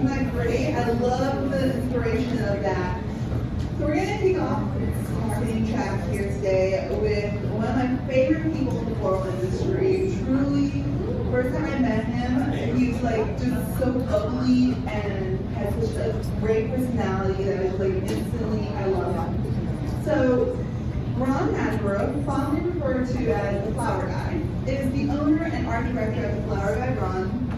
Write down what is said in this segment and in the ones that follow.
Isn't that great? I love the inspiration of that. So we're going to kick off this marketing track here today with one of my favorite people in the floral industry. Truly, first time I met him, he was like just so bubbly and had such a great personality that I was like instantly, I love him. So Bron Hansboro, fondly referred to as the Flower Guy, is the owner and art director of the Flower Guy Bron.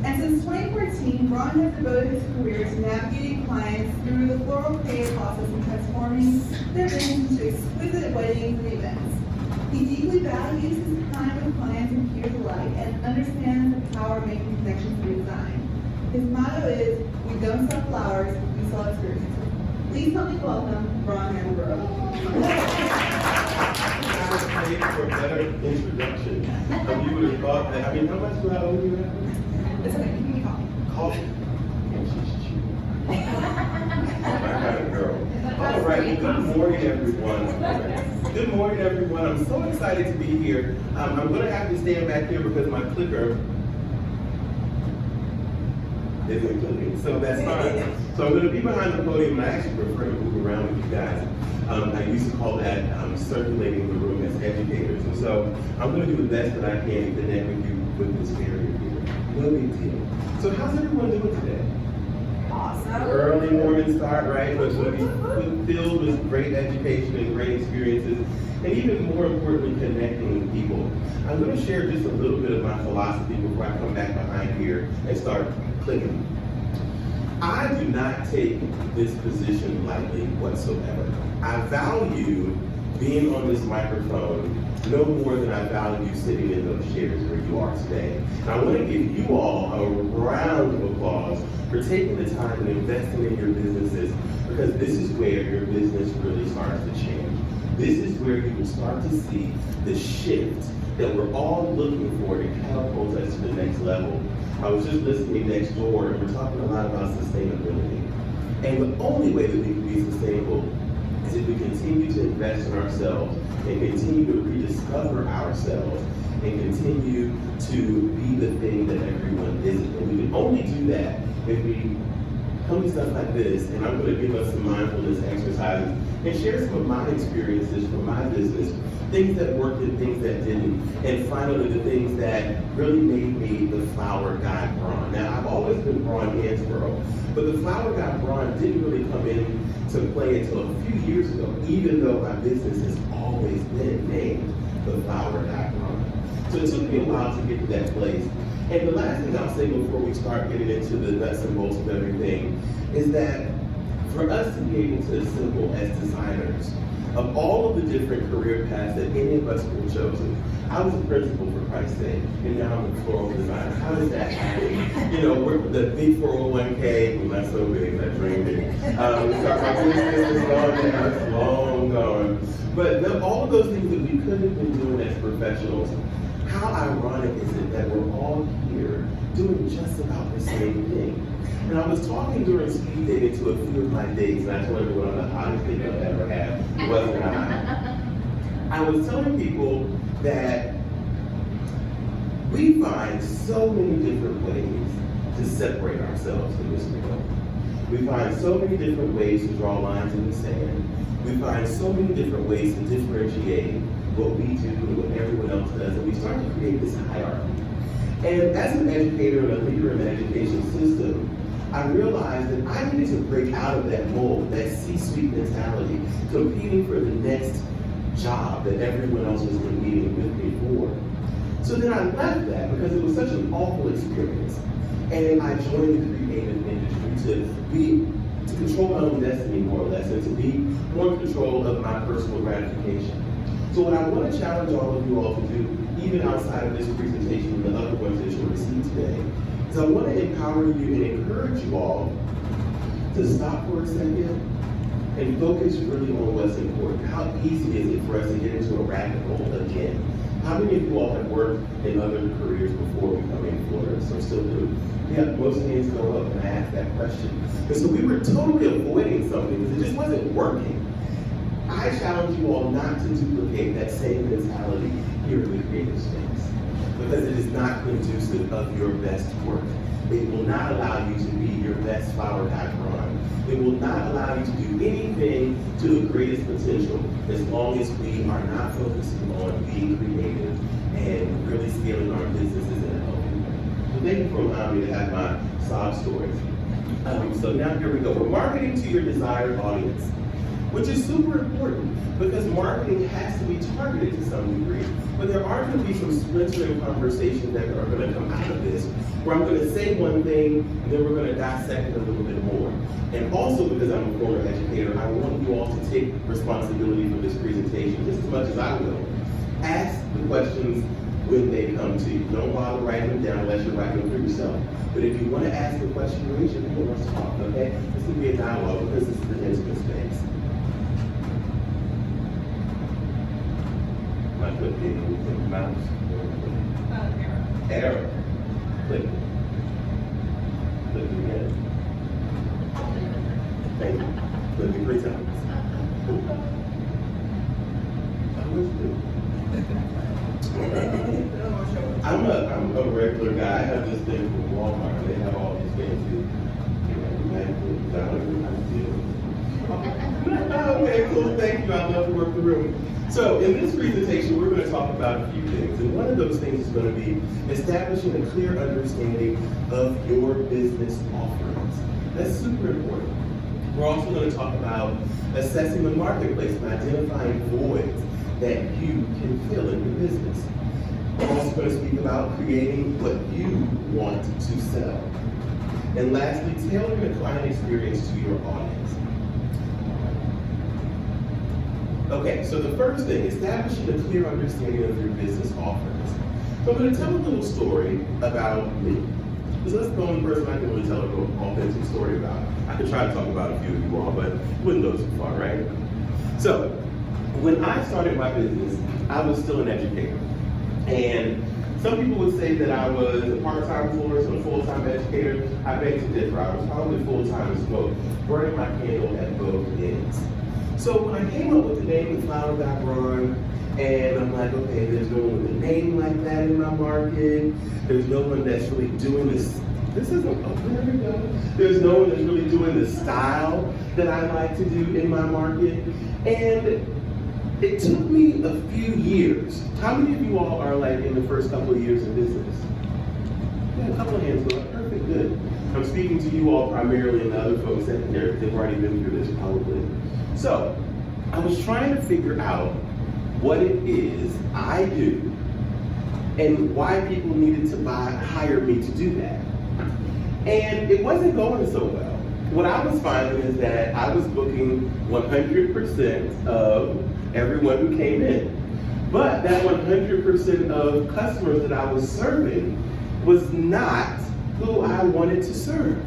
And since 2014, Bron has devoted his career to navigating clients through the floral creative process and transforming their visions into exquisite weddings and events. He deeply values his time with clients and peers alike and understands the power of making connections through design. His motto is, we don't sell flowers, we sell experiences. Please help me welcome Bron Hansboro. I was for a better introduction. You would have thought that, how much do I owe you that? It's okay, you can call. Coffee. And she's cheap. My kind of girl. All right, good morning, everyone. Good morning, everyone. I'm so excited to be here. I'm going to have to stand back here because my clicker isn't clicking, so that's fine. So I'm going to be behind the podium, and I actually prefer to move around with you guys. I used to call that circulating the room as educators, and so I'm going to do the best that I can to connect with you with this area here. No big deal. So how's everyone doing today? Awesome. Early morning start, right? But it's going to be filled with great education and great experiences, and even more importantly, connecting with people. I'm going to share just a little bit of my philosophy before I come back behind here and start clicking. I do not take this position lightly whatsoever. I value being on this microphone no more than I value sitting in those chairs where you are today. And I want to give you all a round of applause for taking the time and investing in your businesses, because this is where your business really starts to change. This is where you will start to see the shift that we're all looking for to catapult us to the next level. I was just listening next door, and we're talking a lot about sustainability. And the only way that we can be sustainable is if we continue to invest in ourselves and continue to rediscover ourselves and continue to be the thing that everyone isn't. And we can only do that if we come to stuff like this, and I'm going to give us some mindfulness exercises and share some of my experiences from my business, things that worked and things that didn't, and finally the things that really made me the Flower Guy Bron. Now, I've always been Bron Hansboro, but the Flower Guy Bron didn't really come in to play until a few years ago, even though my business has always been named the Flower Guy Bron. So it took me a while to get to that place. And the last thing I'll say before we start getting into the nuts and bolts of everything is that for us to be able to assemble as designers of all of the different career paths that any of us could have chosen. I was a principal, for Christ's sake, and now I'm a floral designer. How does that happen? You know, we're the big 401k, well, not so big, I dreamed it. So my business is gone now, it's long gone. But all of those things that we could have been doing as professionals, how ironic is it that we're all here doing just about the same thing? And I was talking during speed dating to a few of my dates, and I told everyone I'm the hottest thing I've ever had. It wasn't hot. I was telling people that we find so many different ways to separate ourselves in this world. We find so many different ways to draw lines in the sand. We find so many different ways to differentiate what we do and what everyone else does, and we start to create this hierarchy. And as an educator and a leader in the education system, I realized that I needed to break out of that mold, that C-suite mentality, competing for the next job that everyone else was competing with me for. So then I left that because it was such an awful experience. And I joined the creative industry to control my own destiny, more or less, and to be more in control of my personal gratification. So what I want to challenge all of you all to do, even outside of this presentation and the other ones that you'll receive today, is I want to empower you and encourage you all to stop for a second and focus really on what's important. How easy is it for us to get into a rabbit hole again? How many of you all have worked in other careers before becoming flourists or still do? Yeah, most hands go up when I ask that question. And so we were totally avoiding something because it just wasn't working. I challenge you all not to duplicate that same mentality here in the creative space, because it is not conducive of your best work. It will not allow you to be your Flower Guy Bron. It will not allow you to do anything to the greatest potential as long as we are not focusing on being creative and really scaling our businesses in a healthy way. So thank you for allowing me to have my sob stories. So now here we go. We're marketing to your desired audience, which is super important because marketing has to be targeted to some degree. But there are going to be some splintering conversations that are going to come out of this, where I'm going to say one thing, and then we're going to dissect it a little bit more. And also, because I'm a former educator, I want you all to take responsibility for this presentation just as much as I will. Ask the questions when they come to you. Don't bother writing them down unless you're writing them for yourself. But if you want to ask a question, raise your hand and let's talk, okay? This will be a dialogue because this is an intimate space. I put the mouse. Arrow. Click. Click it again. Thank you. Click it 3 times. I'm a regular guy. I have this thing from Walmart. They have all these fancy, okay, cool. Thank you. I love to work the room. So in this presentation, we're going to talk about a few things. And one of those things is going to be establishing a clear understanding of your business offerings. That's super important. We're also going to talk about assessing the marketplace and identifying voids that you can fill in your business. We're also going to speak about creating what you want to sell. And lastly, tailoring the client experience to your audience. Okay, so the first thing, establishing a clear understanding of your business offerings. So I'm going to tell a little story about me. Because that's the only person I can really tell an authentic story about. I could try to talk about a few of you all, but it wouldn't go too far, right? So, when I started my business, I was still an educator. And some people would say that I was a part-time florist and a full-time educator. I beg to differ. I was probably full-time as both, burning my candle at both ends. So when I came up with the name, the Flower Guy Bron, and I'm like, okay, there's no one with a name like that in my market. There's no one that's really doing this. This isn't, oh, there we go. There's no one that's really doing the style that I like to do in my market. And it took me a few years. How many of you all are like in the first couple of years of business? Yeah, a couple of hands go up. Perfect, good. I'm speaking to you all primarily and the other folks that they've already been through this probably. So, I was trying to figure out what it is I do and why people needed to hire me to do that. And it wasn't going so well. What I was finding is that I was booking 100% of everyone who came in. But that 100% of customers that I was serving was not who I wanted to serve.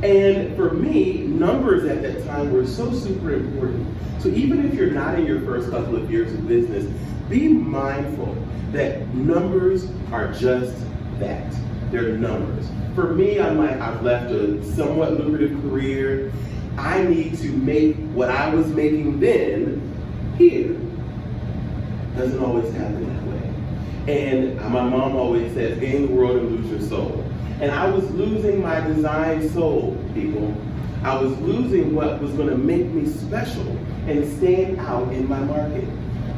And for me, numbers at that time were so super important. So even if you're not in your first couple of years of business, be mindful that numbers are just that. They're numbers. For me, I'm like, I've left a somewhat lucrative career. I need to make what I was making then here. Doesn't always happen that way. And my mom always says, gain the world and lose your soul. And I was losing my design soul, people. I was losing what was going to make me special and stand out in my market.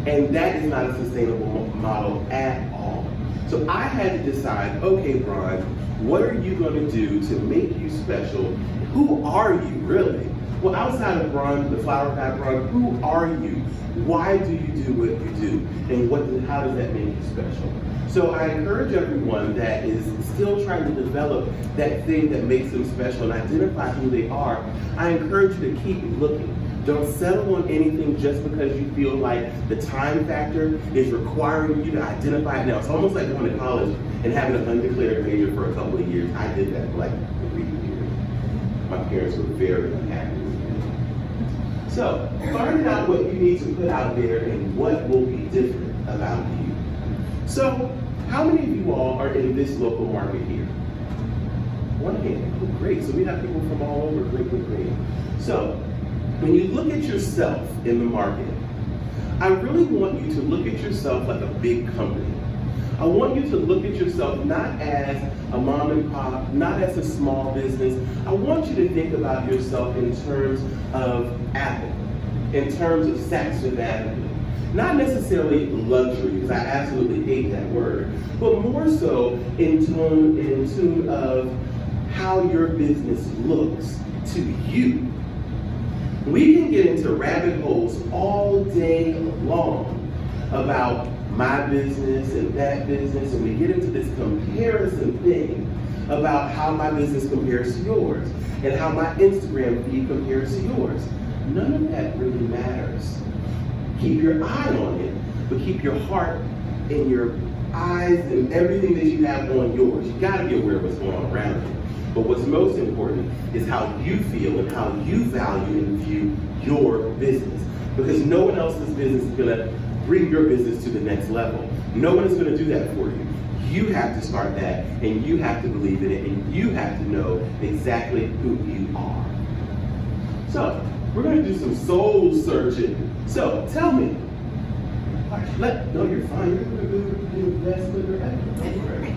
And that is not a sustainable model at all. So I had to decide, okay, Bron, what are you going to do to make you special? Who are you, really? Well, outside of Bron, the Flower Guy Bron, who are you? Why do you do what you do? And how does that make you special? So I encourage everyone that is still trying to develop that thing that makes them special and identify who they are. I encourage you to keep looking. Don't settle on anything just because you feel like the time factor is requiring you to identify it now. It's almost like going to college and having an undeclared major for a couple of years. I did that for like 3 years. My parents were very unhappy with me. So, finding out what you need to put out there and what will be different about you. So, how many of you all are in this local market here? One hand. Oh, great. So we have people from all over. Great, great, great. So, when you look at yourself in the market, I really want you to look at yourself like a big company. I want you to look at yourself not as a mom and pop, not as a small business. I want you to think about yourself in terms of Apple, in terms of Saks Fifth Avenue. Not necessarily luxury, because I absolutely hate that word, but more so in tune of how your business looks to you. We can get into rabbit holes all day long about my business and that business, and we get into this comparison thing about how my business compares to yours and how my Instagram feed compares to yours. None of that really matters. Keep your eye on it, but keep your heart and your eyes and everything that you have on yours. You gotta be aware of what's going on around you. But what's most important is how you feel and how you value and view your business. Because no one else's business is gonna bring your business to the next level. No one is gonna do that for you. You have to start that, and you have to believe in it, and you have to know exactly who you are. So, we're gonna do some soul searching. So, tell me. No, you're fine. You're the best liver ever.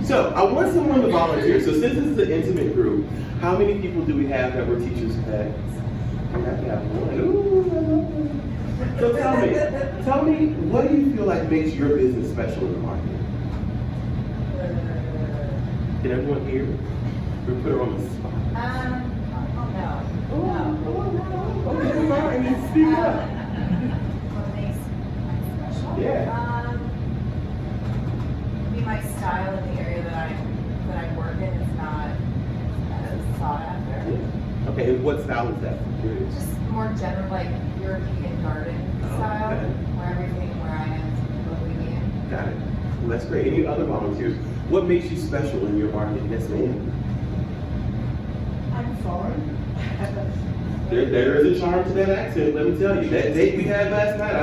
So, I want someone to volunteer. So, since this is an intimate group, how many people do we have that were teachers today? We have to have one. Ooh, I love that. So, tell me, what do you feel like makes your business special in the market? Can everyone hear? We put her on the spot. No. Okay, well, I mean, speak up. What makes me special? Yeah. Maybe my style in the area that I work in is not as sought after. Yeah. Okay, and what style is that? Just more general, like European garden style, okay. where I am is bohemian. Got it. Well, that's great. Any other volunteers? What makes you special in your market? Yes, ma'am. I'm foreign. There is a charm to that accent, let me tell you. That date we had last night,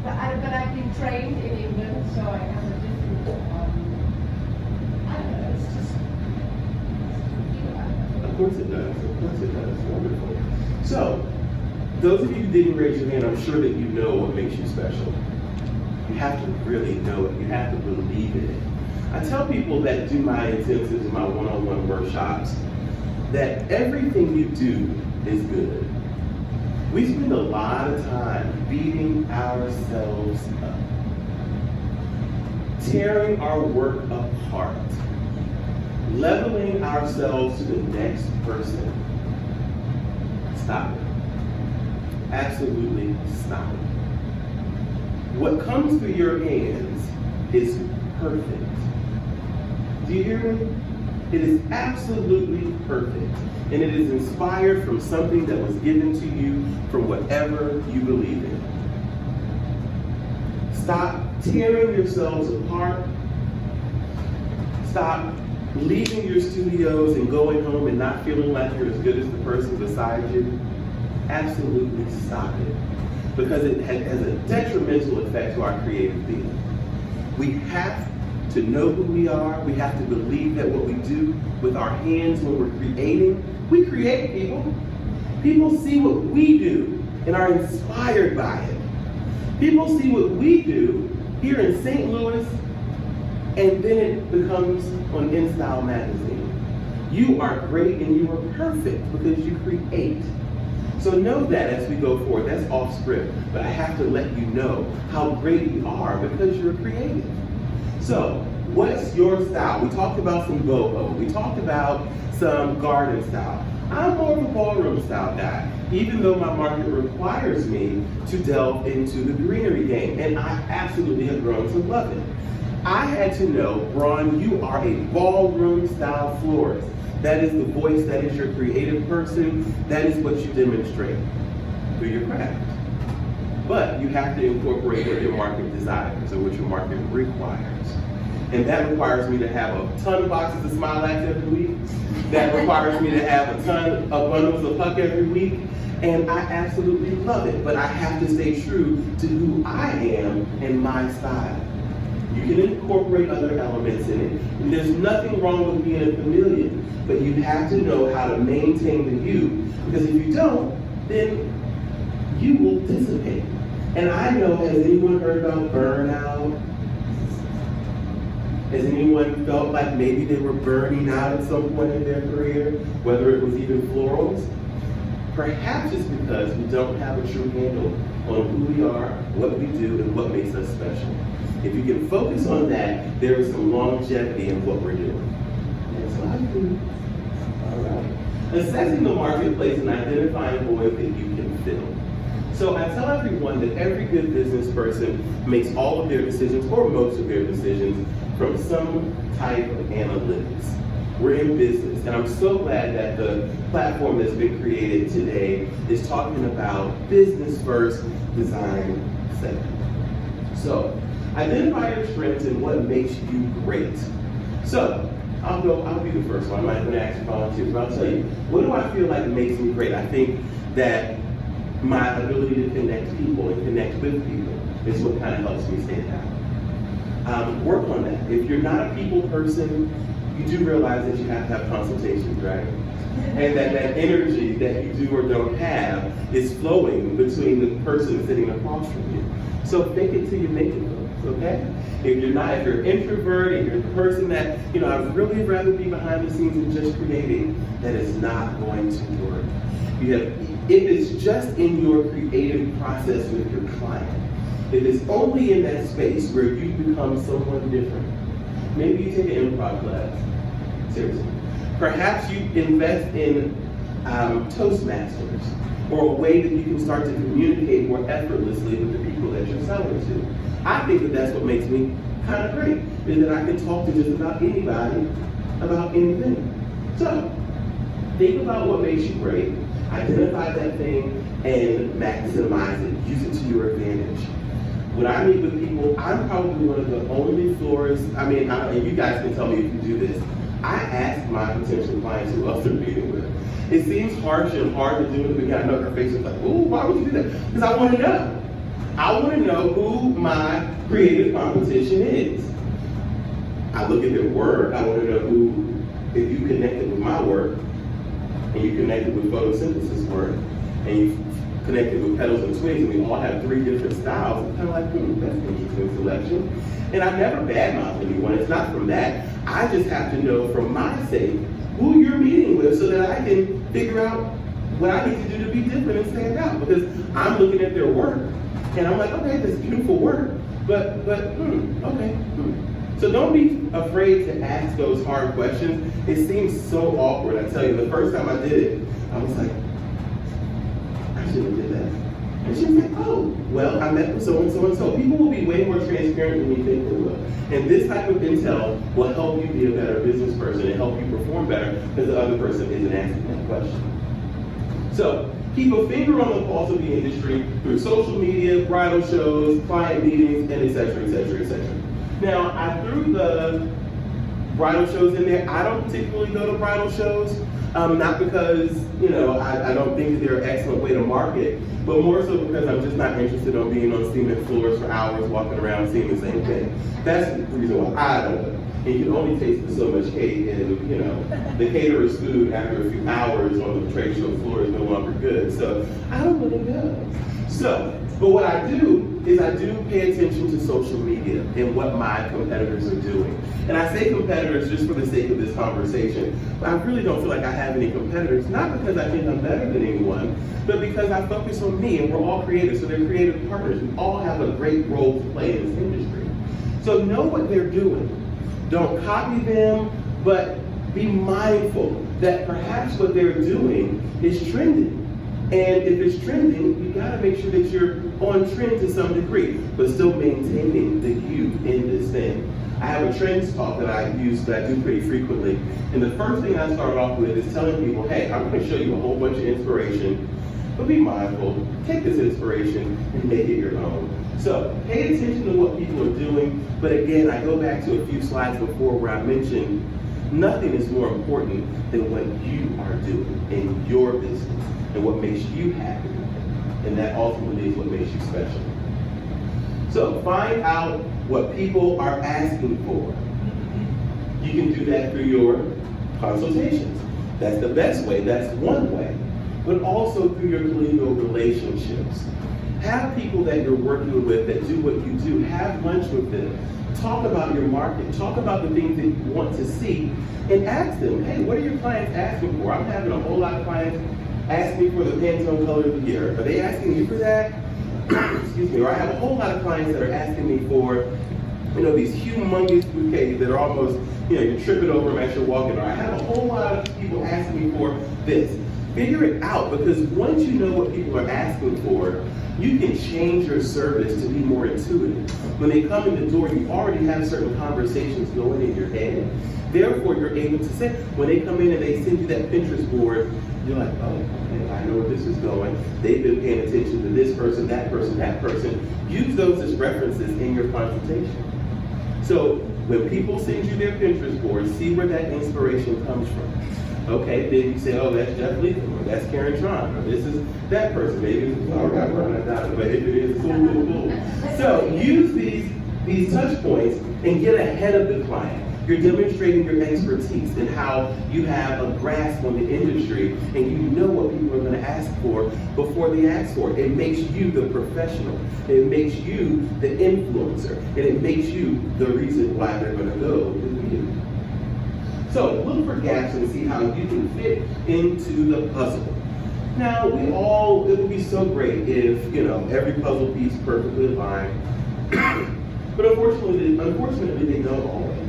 But I've been trained in England, so I have a different, I don't know, it's just, Of course it does. Of course it does. Wonderful. So, those of you who didn't raise your hand, I'm sure that you know what makes you special. You have to really know it. You have to believe in it. I tell people that do my intensives and my one-on-one workshops that everything you do is good. We spend a lot of time beating ourselves up, tearing our work apart, leveling ourselves to the next person. Stop it. Absolutely stop it. What comes through your hands is perfect. Do you hear me? It is absolutely perfect. And it is inspired from something that was given to you from whatever you believe in. Stop tearing yourselves apart. Stop leaving your studios and going home and not feeling like you're as good as the person beside you. Absolutely stop it. Because it has a detrimental effect to our creative being. We have to know who we are. We have to believe that what we do with our hands when we're creating, we create people. People see what we do and are inspired by it. People see what we do here in St. Louis, and then it becomes on InStyle magazine. You are great and you are perfect because you create. So know that as we go forward. That's off script, but I have to let you know how great you are because you're creative. So, what's your style? We talked about some boho. We talked about some garden style. I'm more of a ballroom style guy, even though my market requires me to delve into the greenery game, and I absolutely have grown to love it. I had to know, Bron, you are a ballroom style florist. That is the voice, that is your creative person, that is what you demonstrate through your craft. But you have to incorporate what your market desires or what your market requires. And that requires me to have a ton of boxes of Smile Acts every week. That requires me to have a ton of bundles of Puck every week. And I absolutely love it, but I have to stay true to who I am and my style. You can incorporate other elements in it. And there's nothing wrong with being a chameleon, but you have to know how to maintain the you, because if you don't, then you will dissipate. And I know, has anyone heard about burnout? Has anyone felt like maybe they were burning out at some point in their career, whether it was even florals? Perhaps it's because we don't have a true handle on who we are, what we do, and what makes us special. If you can focus on that, there is some longevity in what we're doing. Next slide, please. All right. Assessing the marketplace and identifying voids that you can fill. So I tell everyone that every good business person makes all of their decisions, or most of their decisions, from some type of analytics. We're in business, and I'm so glad that the platform that's been created today is talking about business first, design second. So, identify your strengths and what makes you great. So, I'll be the first one. I'm not going to ask you volunteers, but I'll tell you, what do I feel like makes me great? I think that my ability to connect people and connect with people is what kind of helps me stand out. Work on that. If you're not a people person, you do realize that you have to have consultations, right? And that energy that you do or don't have is flowing between the person sitting across from you. So fake it till you make it, folks, okay? If you're an introvert and you're the person that, I'd really rather be behind the scenes and just creating, that is not going to work. If it's just in your creative process with your client, if it's only in that space where you become someone different, maybe you take an improv class, seriously. Perhaps you invest in Toastmasters, or a way that you can start to communicate more effortlessly with the people that you're selling to. I think that that's what makes me kind of great, is that I can talk to just about anybody about anything. So, think about what makes you great, identify that thing, and maximize it. Use it to your advantage. When I meet with people, I'm probably one of the only florists, and you guys can tell me if you do this, I ask my potential clients who else they're meeting with. It seems harsh and hard to do in the beginning. I know her face is like, ooh, why would you do that? Because I want to know. I want to know who my creative competition is. I look at their work. I want to know who, if you connected with my work, and you connected with photosynthesis work, and you connected with petals and twigs, and we all have 3 different styles. I'm kind of like, that's an interesting selection. And I never badmouth anyone. It's not from that. I just have to know, for my sake, who you're meeting with, so that I can figure out what I need to do to be different and stand out. Because I'm looking at their work, and I'm like, okay, that's beautiful work, but okay. So don't be afraid to ask those hard questions. It seems so awkward. I tell you, the first time I did it, I was like, I shouldn't have did that. And she was like, oh, well, I met with so-and-so and so. People will be way more transparent than you think they will. And this type of intel will help you be a better business person and help you perform better because the other person isn't asking that question. So, keep a finger on the pulse of the industry through social media, bridal shows, client meetings, and et cetera, et cetera, et cetera. Now, I threw the bridal shows in there. I don't particularly go to bridal shows, not because, I don't think that they're an excellent way to market, but more so because I'm just not interested in being on cement floors for hours, walking around seeing the same thing. That's the reason why I don't go. And you can only taste so much cake, and the caterer's food after a few hours on the trade show floor is no longer good. So I don't really go. So, but what I do is I do pay attention to social media and what my competitors are doing. And I say competitors just for the sake of this conversation, but I really don't feel like I have any competitors, not because I think I'm better than anyone, but because I focus on me, and we're all creators, so they're creative partners. We all have a great role to play in this industry. So know what they're doing. Don't copy them, but be mindful that perhaps what they're doing is trending. And if it's trending, you gotta make sure that you're on trend to some degree, but still maintaining the you in this thing. I have a trends talk that I use, that I do pretty frequently. And the first thing I start off with is telling people, hey, I'm gonna show you a whole bunch of inspiration, but be mindful, take this inspiration and make it your own. So pay attention to what people are doing, but again, I go back to a few slides before where I mentioned nothing is more important than what you are doing in your business and what makes you happy. And that ultimately is what makes you special. So find out what people are asking for. You can do that through your consultations. That's the best way, that's one way. But also through your collegial relationships. Have people that you're working with that do what you do. Have lunch with them. Talk about your market. Talk about the things that you want to see, and ask them, hey, what are your clients asking for? I'm having a whole lot of clients ask me for the Pantone color of the year. Are they asking you for that? Excuse me. Or I have a whole lot of clients that are asking me for, these humongous bouquets that are almost, you're tripping over them as you're walking. Or I have a whole lot of people asking me for this. Figure it out, because once you know what people are asking for, you can change your service to be more intuitive. When they come in the door, you already have certain conversations going in your head. Therefore, you're able to say, when they come in and they send you that Pinterest board, you're like, oh, okay, I know where this is going. They've been paying attention to this person, that person, that person. Use those as references in your consultation. So when people send you their Pinterest board, see where that inspiration comes from. Okay, then you say, oh, that's Jeff Leatham, or that's Karen Tron, or this is that person. Maybe it's Flower Guy Bron, but if it is, cool. So use these touch points and get ahead of the client. You're demonstrating your expertise and how you have a grasp on the industry and you know what people are going to ask for before they ask for it. It makes you the professional. It makes you the influencer. And it makes you the reason why they're going to go with you. So look for gaps and see how you can fit into the puzzle. Now, it would be so great if, every puzzle piece perfectly aligned. But unfortunately, they don't always.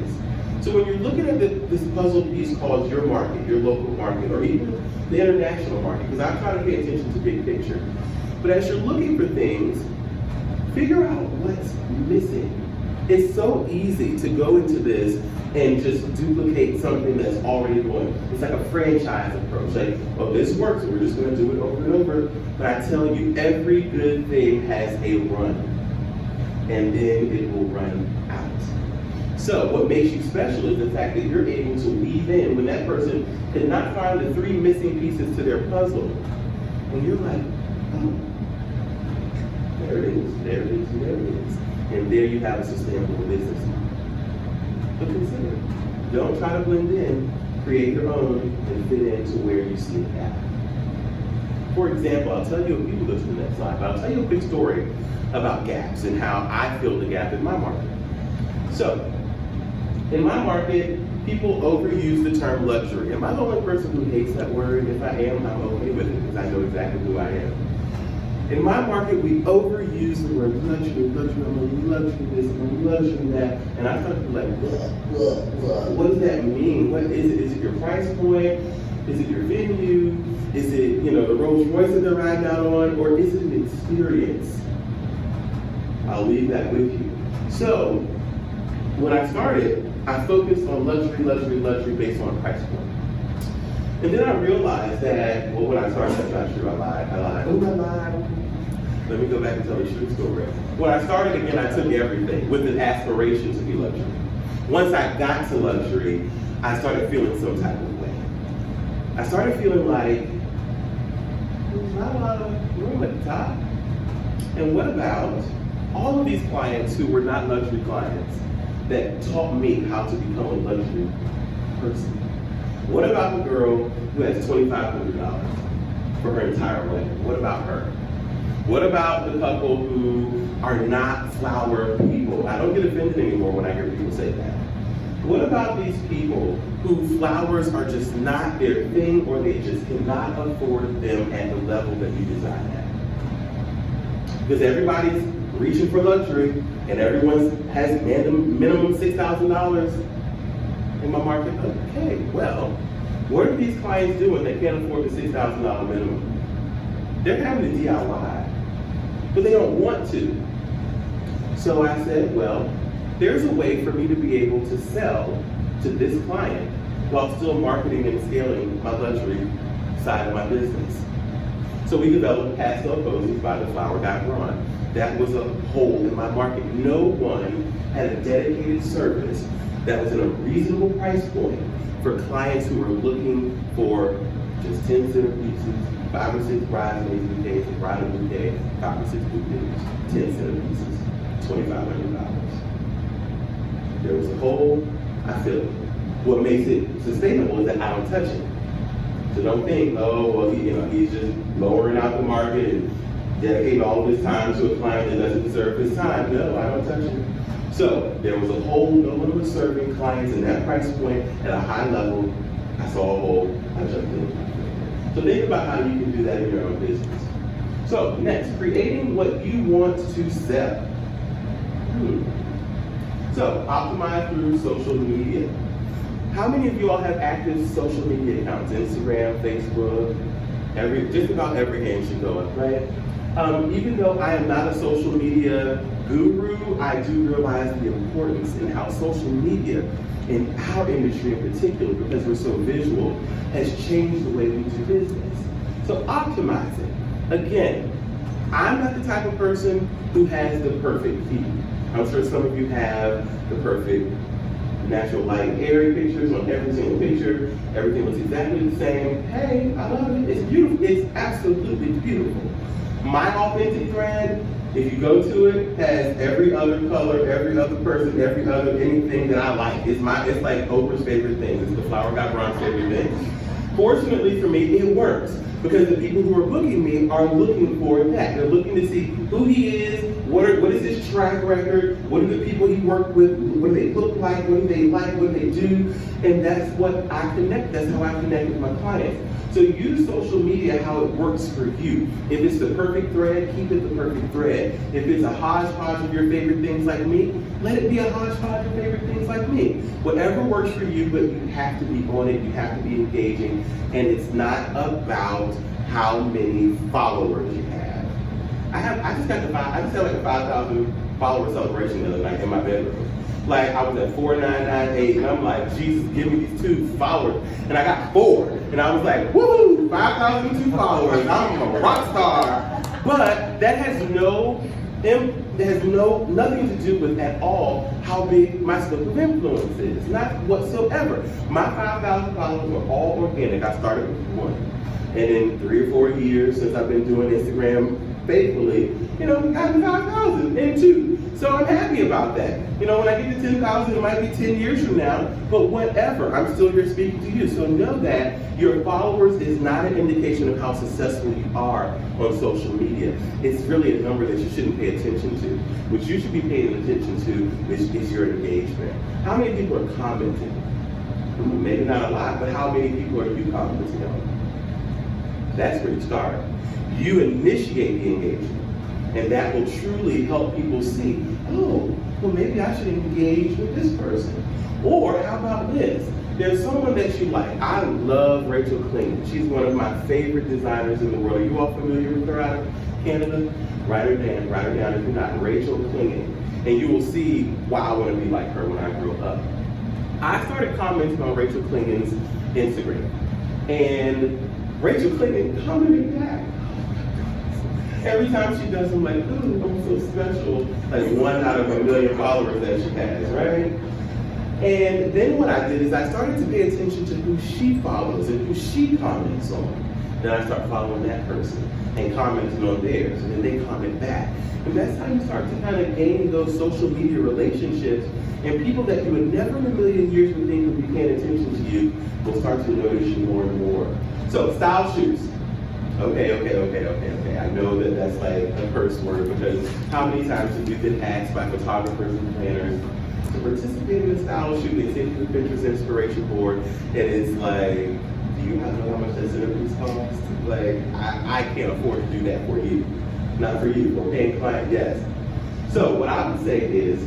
So when you're looking at this puzzle piece called your market, your local market, or even the international market, because I try to pay attention to big picture. But as you're looking for things, figure out what's missing. It's so easy to go into this and just duplicate something that's already going. It's like a franchise approach. Like, oh, this works, so we're just going to do it over and over. But I tell you, every good thing has a run, and then it will run out. So what makes you special is the fact that you're able to weave in when that person did not find the 3 missing pieces to their puzzle. And you're like, oh, there it is, there it is, there it is. And there you have a sustainable business model. But consider it. Don't try to blend in, create your own and fit into where you see a gap. For example, I'll tell you, people go to the next slide, but I'll tell you a quick story about gaps and how I filled the gap in my market. So, in my market, people overuse the term luxury. Am I the only person who hates that word? If I am, I'm okay with it because I know exactly who I am. In my market, we overuse the word luxury, I'm a luxury this, I'm a luxury that, and I start to be like, what does that mean? What is it? Is it your price point? Is it your venue? Is it, the Rolls Royce that they're riding out on? Or is it an experience? I'll leave that with you. So, when I started, I focused on luxury based on price point. And then I realized that, well, when I started, that's not true, I lied. Oh, I lied. Let me go back and tell you a true story. When I started again, I took everything with an aspiration to be luxury. Once I got to luxury, I started feeling some type of way. I started feeling like there's not a lot of room at the top. And what about all of these clients who were not luxury clients that taught me how to become a luxury person? What about the girl who has $2,500 for her entire wedding? What about her? What about the couple who are not flower people? I don't get offended anymore when I hear people say that. What about these people who flowers are just not their thing, or they just cannot afford them at the level that you design at? Because everybody's reaching for luxury, and everyone has minimum $6,000 in my market. Okay, well, what are these clients doing that can't afford the $6,000 minimum? They're having to DIY, but they don't want to. So I said, well, there's a way for me to be able to sell to this client while still marketing and scaling my luxury side of my business. So we developed Pastel Posies by the Flower Guy Bron. That was a hole in my market. No one had a dedicated service that was in a reasonable price point for clients who were looking for just 10 center pieces, 5 or 6 bridesmaids bouquets, a bridal bouquet, 5 or 6 bouquets, 10 center pieces, $2,500. There was a hole, I feel it. What makes it sustainable is that I don't touch it. So don't think, oh, well, he's just lowering out the market and dedicating all of his time to a client that doesn't deserve his time. No, I don't touch it. So there was a hole, no one was serving clients in that price point at a high level. I saw a hole, I jumped in. So think about how you can do that in your own business. So next, creating what you want to sell. So optimize through social media. How many of you all have active social media accounts? Instagram, Facebook, just about every hand should go up, right? Even though I am not a social media guru, I do realize the importance in how social media, in our industry in particular, because we're so visual, has changed the way we do business. So optimize it. Again, I'm not the type of person who has the perfect feed. I'm sure some of you have the perfect natural light, airy pictures on every single picture. Everything looks exactly the same. Hey, I love it. It's beautiful. It's absolutely beautiful. My authentic thread, if you go to it, has every other color, every other person, every other anything that I like. It's like Oprah's favorite thing. It's the Flower Guy Bron's favorite thing. Fortunately for me, it works because the people who are booking me are looking for that. They're looking to see who he is, what is his track record, what are the people he worked with, what do they look like, what do they like, what do they do, and that's what I connect, that's how I connect with my clients. So use social media how it works for you. If it's the perfect thread, keep it the perfect thread. If it's a hodgepodge of your favorite things like me, let it be a hodgepodge of favorite things like me. Whatever works for you, but you have to be on it, you have to be engaging, and it's not about how many followers you have. I just had like a 5,000 follower celebration the other night in my bedroom. Like I was at 4,998 and I'm like, Jesus, give me these 2 followers. And I got 4. And I was like, woohoo, 5,002 followers, I'm a rock star. But that has nothing to do with at all how big my scope of influence is, not whatsoever. My 5,000 followers were all organic. I started with 1. And in 3 or 4 years since I've been doing Instagram faithfully, we've gotten 5,000 in 2. So I'm happy about that. When I get to 10,000, it might be 10 years from now, but whatever, I'm still here speaking to you. So know that your followers is not an indication of how successful you are on social media. It's really a number that you shouldn't pay attention to. What you should be paying attention to is your engagement. How many people are commenting? Maybe not a lot, but how many people are you commenting on? That's where you start. You initiate the engagement. And that will truly help people see, oh, well maybe I should engage with this person. Or how about this? There's someone that you like. I love Rachel Clinton. She's one of my favorite designers in the world. Are you all familiar with her out of Canada? Write her down if you're not. Rachel Clinton. And you will see why I want to be like her when I grow up. I started commenting on Rachel Clinton's Instagram. And Rachel Clinton commented back. Every time she does, I'm like, ooh, I'm so special. Like 1 out of 1,000,000 followers that she has, right? And then what I did is I started to pay attention to who she follows and who she comments on. Then I start following that person and commenting on theirs, and then they comment back. And that's how you start to kind of gain those social media relationships, and people that you would never in a million years would think would be paying attention to you will start to notice you more and more. So style shoots. Okay. I know that that's like a curse word because how many times have you been asked by photographers and planners to participate in a style shoot? They send you the Pinterest inspiration board and it's like, do you know how much that centerpiece costs? Like, I can't afford to do that for you. Not for you, for paying client, yes. So what I would say is,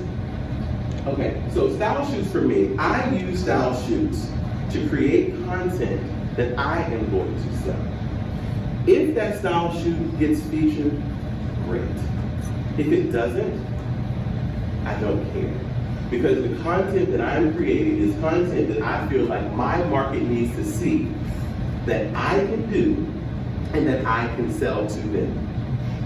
okay, so style shoots for me, I use style shoots to create content that I am going to sell. If that style shoot gets featured, great. If it doesn't, I don't care. Because the content that I'm creating is content that I feel like my market needs to see, that I can do, and that I can sell to them.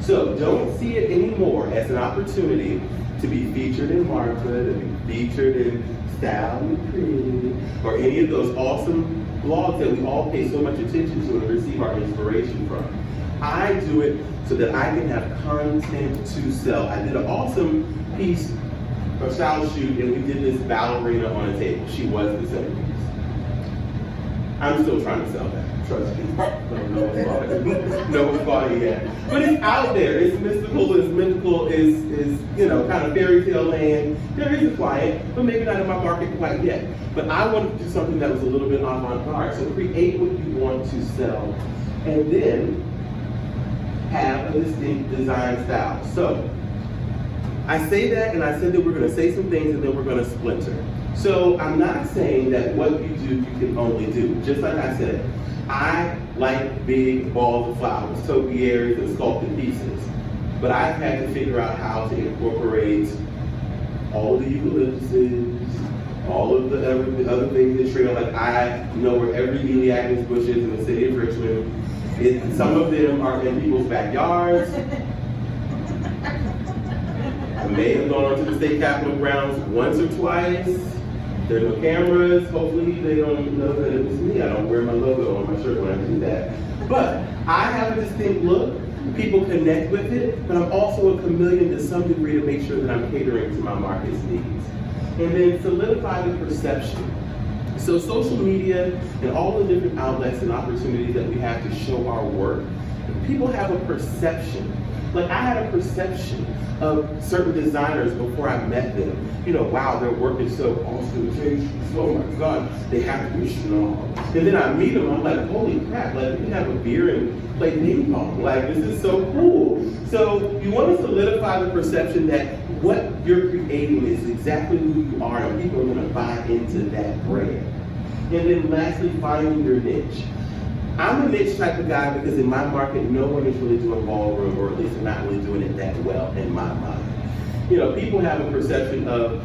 So don't see it anymore as an opportunity to be featured in Martha, to be featured in Style and Creative, or any of those awesome blogs that we all pay so much attention to and receive our inspiration from. I do it so that I can have content to sell. I did an awesome piece, a style shoot, and we did this ballerina on a table. She was the centerpiece. I'm still trying to sell that, trust me. No one's bought it. No one's bought it yet. But it's out there. It's mystical, is kind of fairy tale land. There is a client, but maybe not in my market quite yet. But I wanted to do something that was a little bit avant-garde. So create what you want to sell, and then have a distinct design style. So I say that, and I said that we're going to say some things, and then we're going to splinter. So I'm not saying that what you do, you can only do. Just like I said, I like big balls of flowers, topiaries, and sculpted pieces. But I've had to figure out how to incorporate all the eucalyptuses, all of the other things that trail. Like I know where every Eliagus bush is in the city of Richmond. Some of them are in people's backyards. I may have gone onto the state capitol grounds once or twice. There are no cameras. Hopefully they don't know that it was me. I don't wear my logo on my shirt when I do that. But I have a distinct look. People connect with it, but I'm also a chameleon to some degree to make sure that I'm catering to my market's needs. And then solidify the perception. So social media and all the different outlets and opportunities that we have to show our work, people have a perception. Like I had a perception of certain designers before I met them. Wow, their work is so awesome. Oh my God, they have to be strong. And then I meet them, I'm like, holy crap, like we can have a beer and play ping pong. Like this is so cool. So you want to solidify the perception that what you're creating is exactly who you are, and people are going to buy into that brand. And then lastly, finding your niche. I'm a niche type of guy because in my market, no one is really doing ballroom, or at least they're not really doing it that well in my mind. People have a perception of,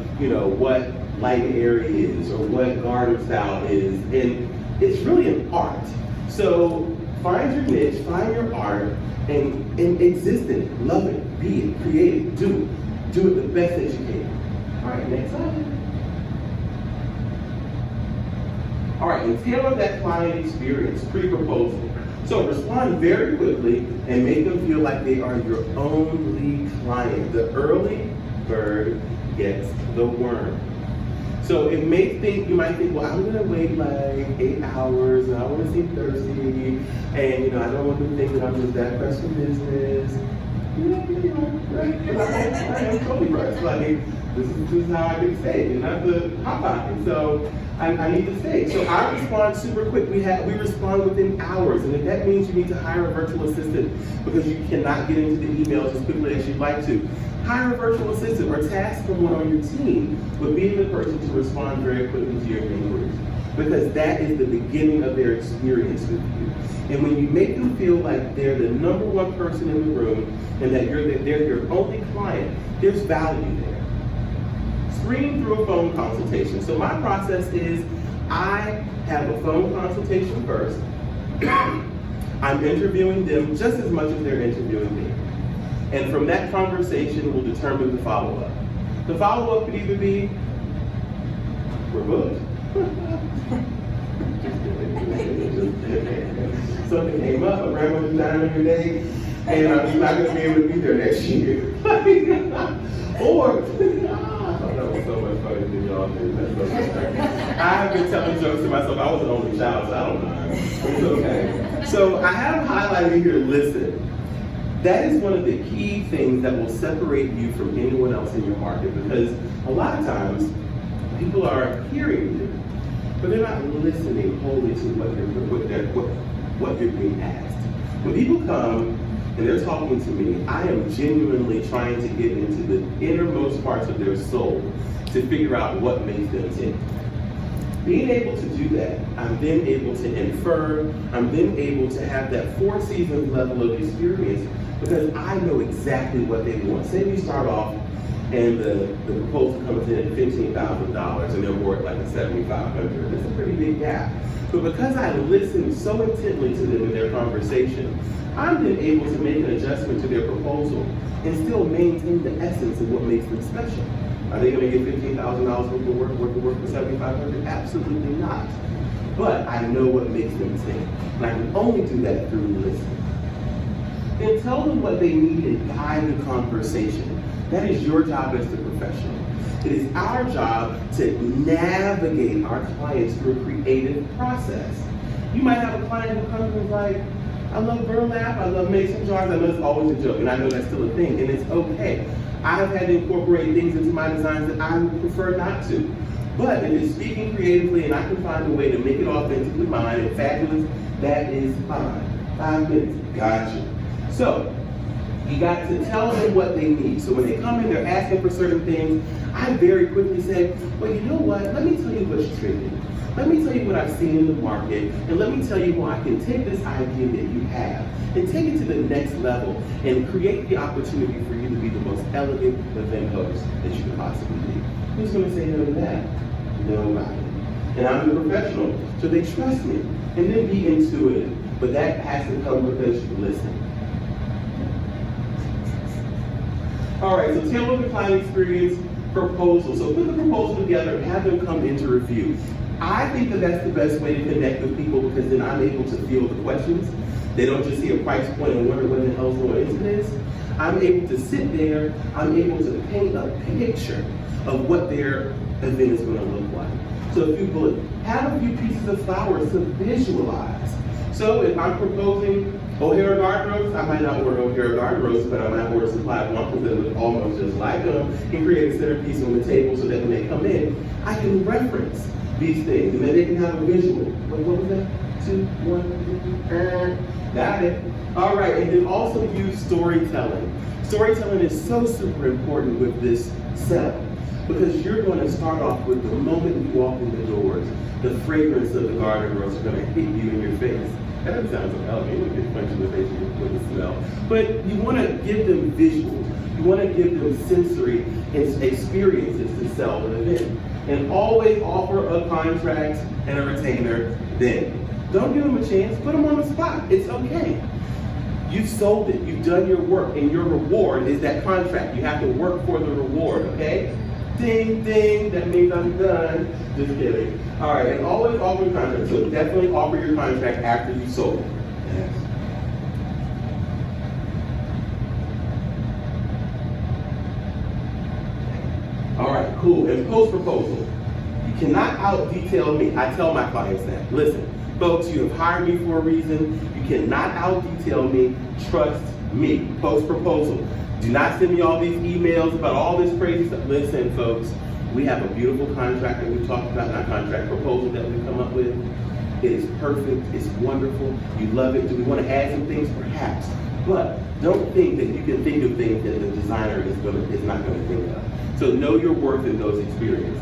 what light area is or what garden style is, and it's really an art. So find your niche, find your art, and exist in it, love it, be it, create it, do it. Do it the best that you can. All right, next slide. All right, and tailor that client experience, pre-proposal. So respond very quickly and make them feel like they are your only client. The early bird gets the worm. So you might think, well, I'm gonna wait like 8 hours, and I wanna seem thirsty, and I don't want them to think that I'm just that pressed for business. Right? I am totally pressed. Like, this is how I can stay, and not the hot pocket. So I need to stay. So I respond super quick. We respond within hours, and if that means you need to hire a virtual assistant because you cannot get into the emails as quickly as you'd like to, hire a virtual assistant or task someone on your team with being the person to respond very quickly to your inquiries, because that is the beginning of their experience with you. And when you make them feel like they're the number one person in the room and that they're your only client, there's value there. Screen through a phone consultation. So my process is I have a phone consultation first. I'm interviewing them just as much as they're interviewing me. And from that conversation, we'll determine the follow-up. The follow-up could either be, we're booked. Something came up, a grandmother's dying on your day, and I'm just not going to be able to be there next year. Or, that was so much funnier than y'all did. I've been telling jokes to myself. I was an only child, so I don't mind. It's okay. So I have highlighted here, listen. That is one of the key things that will separate you from anyone else in your market, because a lot of times people are hearing you, but they're not listening wholly to what you're being asked. When people come and they're talking to me, I am genuinely trying to get into the innermost parts of their soul to figure out what makes them tick. Being able to do that, I'm then able to infer, I'm then able to have that 4 seasons level of experience, because I know exactly what they want. Say we start off and the proposal comes in at $15,000 and they're worth like $7,500. That's a pretty big gap. But because I listen so intently to them in their conversation, I'm then able to make an adjustment to their proposal and still maintain the essence of what makes them special. Are they going to get $15,000 worth of work for $7,500? Absolutely not. But I know what makes them tick. And I can only do that through listening. Then tell them what they need and guide the conversation. That is your job as the professional. It is our job to navigate our clients through a creative process. You might have a client who comes and is like, I love burlap, I love mason jars. I know it's always a joke, and I know that's still a thing, and it's okay. I've had to incorporate things into my designs that I would prefer not to. But if it's speaking creatively and I can find a way to make it authentically mine and fabulous, that is fine. 5 minutes, gotcha. So, you got to tell them what they need. So when they come in, they're asking for certain things, I very quickly say, well, you know what, let me tell you what's trending. Let me tell you what I've seen in the market, and let me tell you how I can take this idea that you have and take it to the next level and create the opportunity for you to be the most elegant event host that you could possibly be. Who's going to say no to that? Nobody. And I'm the professional, so they trust me. And then be intuitive. But that has to come because you listen. All right, so tailor the client experience proposal. So put the proposal together and have them come into review. I think that that's the best way to connect with people because then I'm able to feel the questions. They don't just see a price point and wonder what the hell's going into this. I'm able to sit there, I'm able to paint a picture of what their event is going to look like. So a few bullets. Have a few pieces of flowers to visualize. So if I'm proposing O'Hara garden roses, I might not order O'Hara garden roses, but I might order supply of wampums that look almost just like them and create a centerpiece on the table so that when they come in, I can reference these things and then they can have a visual. Wait, what was that? 2, 1, 3, got it. All right, and then also use storytelling. Storytelling is so super important with this setup because you're going to start off with the moment you walk in the doors, the fragrance of the garden rose is going to hit you in your face. That doesn't sound so elegant. You would get punched in the face with the smell. But you want to give them visuals. You want to give them sensory experiences to sell an event. And always offer a contract and a retainer then. Don't give them a chance. Put them on the spot. It's okay. You've sold it. You've done your work. And your reward is that contract. You have to work for the reward, okay? Ding, ding. That means I'm done. Just kidding. All right, and always offer your contract. So definitely offer your contract after you sold it. Yes. All right, cool. And post-proposal. You cannot out-detail me. I tell my clients that. Listen, folks, you have hired me for a reason. You cannot out-detail me. Trust me. Post-proposal. Do not send me all these emails about all this crazy stuff. Listen, folks. We have a beautiful contract that we've talked about, not contract, proposal that we've come up with. It is perfect, it's wonderful, you love it. Do we want to add some things? Perhaps. But don't think that you can think of things that the designer is not going to think of. So know your worth in those experiences.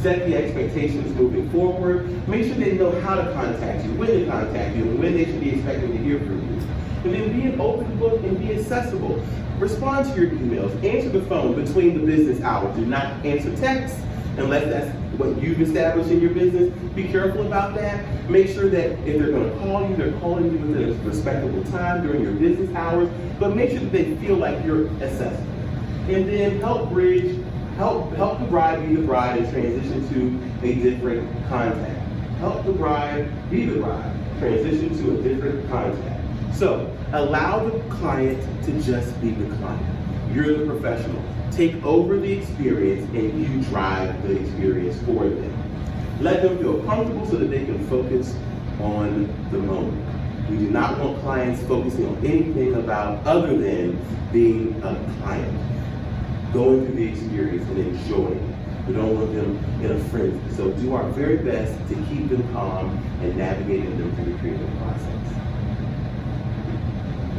Set the expectations moving forward. Make sure they know how to contact you, when to contact you, and when they should be expecting to hear from you. And then be an open book and be accessible. Respond to your emails, answer the phone between the business hours. Do not answer texts unless that's what you've established in your business. Be careful about that. Make sure that if they're going to call you, they're calling you within a respectable time during your business hours, but make sure that they feel like you're accessible. And then help the bride be the bride and transition to a different contact. Help the bride be the bride, transition to a different contact. So, allow the client to just be the client. You're the professional. Take over the experience and you drive the experience for them. Let them feel comfortable so that they can focus on the moment. We do not want clients focusing on anything about other than being a client, going through the experience and enjoying it. We don't want them in a frenzy. So do our very best to keep them calm and navigating them through the creative process.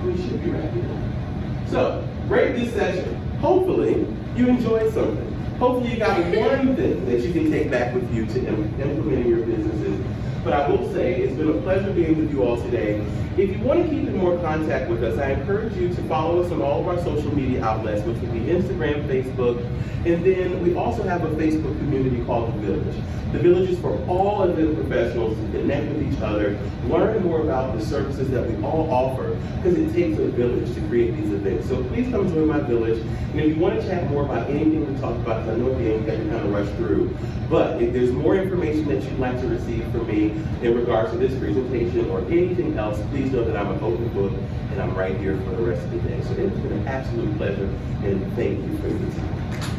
We should be wrapping up. So, rate this session. Hopefully, you enjoyed something. Hopefully, you got one thing that you can take back with you to implement in your businesses. But I will say, it's been a pleasure being with you all today. If you want to keep in more contact with us, I encourage you to follow us on all of our social media outlets, which would be Instagram, Facebook, and then we also have a Facebook community called The Village. The Village is for all event professionals to connect with each other, learn more about the services that we all offer, because it takes a village to create these events. So please come join my village. And if you want to chat more about anything we talked about, because I know again, we have to kind of rush through, but if there's more information that you'd like to receive from me in regards to this presentation or anything else, please know that I'm an open book and I'm right here for the rest of the day. So it's been an absolute pleasure and thank you for your time.